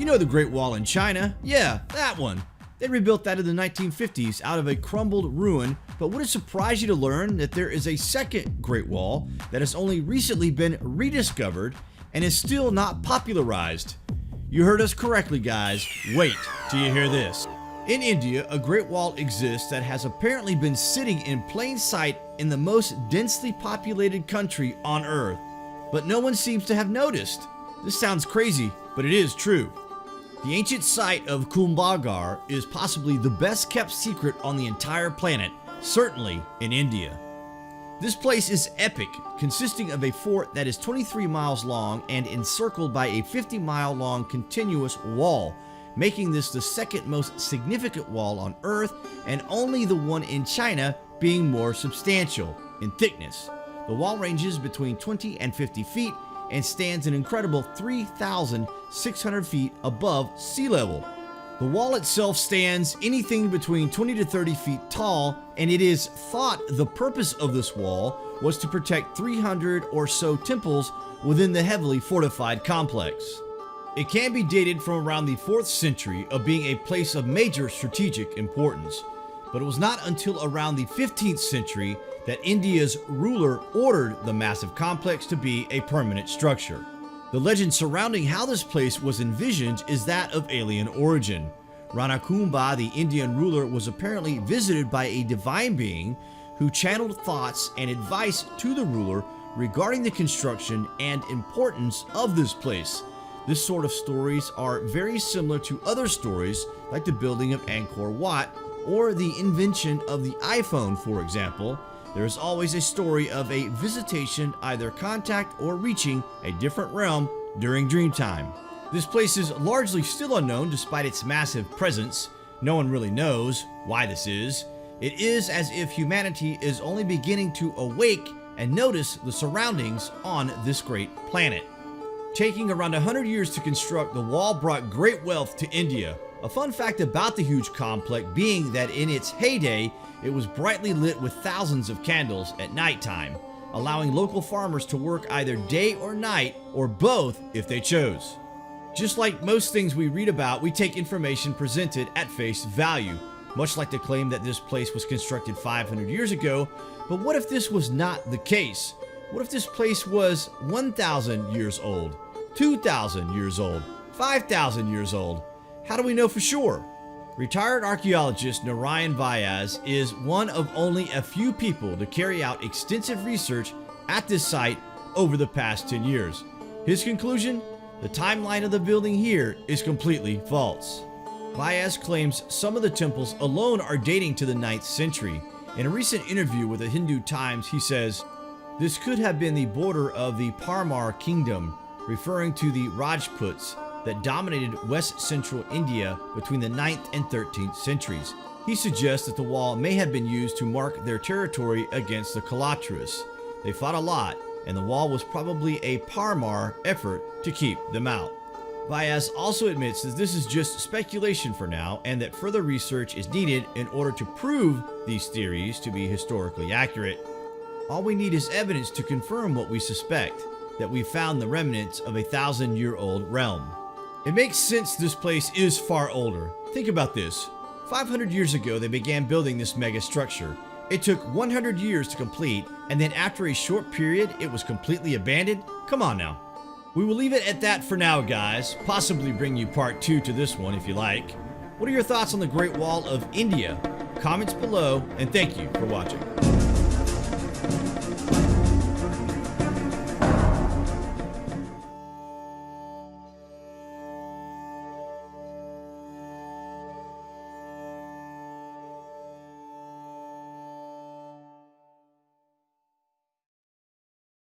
You know the Great Wall in China? Yeah, that one. They rebuilt that in the 1950s out of a crumbled ruin, but would it surprise you to learn that there is a second Great Wall that has only recently been rediscovered and is still not popularized? You heard us correctly, guys. Wait till you hear this. In India, a Great Wall exists that has apparently been sitting in plain sight in the most densely populated country on Earth, but no one seems to have noticed. This sounds crazy, but it is true. The ancient site of Kumbhagar is possibly the best kept secret on the entire planet, certainly in India. This place is epic, consisting of a fort that is 23 miles long and encircled by a 50-mile long continuous wall, making this the second most significant wall on Earth and only the one in China being more substantial in thickness. The wall ranges between 20 and 50 feet and stands an incredible 3,600 feet above sea level. The wall itself stands anything between 20 to 30 feet tall, and it is thought the purpose of this wall was to protect 300 or so temples within the heavily fortified complex. It can be dated from around the 4th century of being a place of major strategic importance, but it was not until around the 15th century that India's ruler ordered the massive complex to be a permanent structure. The legend surrounding how this place was envisioned is that of alien origin. Rana Kumbha, the Indian ruler, was apparently visited by a divine being who channeled thoughts and advice to the ruler regarding the construction and importance of this place. This sort of stories are very similar to other stories like the building of Angkor Wat or the invention of the iPhone, for example. There is always a story of a visitation, either contact or reaching a different realm during dream time. This place is largely still unknown despite its massive presence. No one really knows why this is. It is as if humanity is only beginning to awake and notice the surroundings on this great planet. Taking around 100 years to construct, the wall brought great wealth to India. A fun fact about the huge complex being that in its heyday, it was brightly lit with thousands of candles at nighttime, allowing local farmers to work either day or night, or both if they chose. Just like most things we read about, we take information presented at face value, much like the claim that this place was constructed 500 years ago. But what if this was not the case? What if this place was 1,000 years old, 2,000 years old, 5,000 years old? How do we know for sure? Retired archaeologist Narayan Vyas is one of only a few people to carry out extensive research at this site over the past 10 years. His conclusion? The timeline of the building here is completely false. Vyas claims some of the temples alone are dating to the 9th century. In a recent interview with the Hindu Times, he says, "This could have been the border of the Parmar kingdom, referring to the Rajputs that dominated west central India between the 9th and 13th centuries. He suggests that the wall may have been used to mark their territory against the Kalatras. They fought a lot, and the wall was probably a Parmar effort to keep them out." Vyas also admits that this is just speculation for now and that further research is needed in order to prove these theories to be historically accurate. All we need is evidence to confirm what we suspect, that we found the remnants of a 1,000-year-old realm. It makes sense this place is far older. Think about this. 500 years ago, they began building this mega structure. It took 100 years to complete, and then after a short period, it was completely abandoned? Come on now. We will leave it at that for now, guys. Possibly bring you part 2 to this one if you like. What are your thoughts on the Great Wall of India? Comments below, and thank you for watching.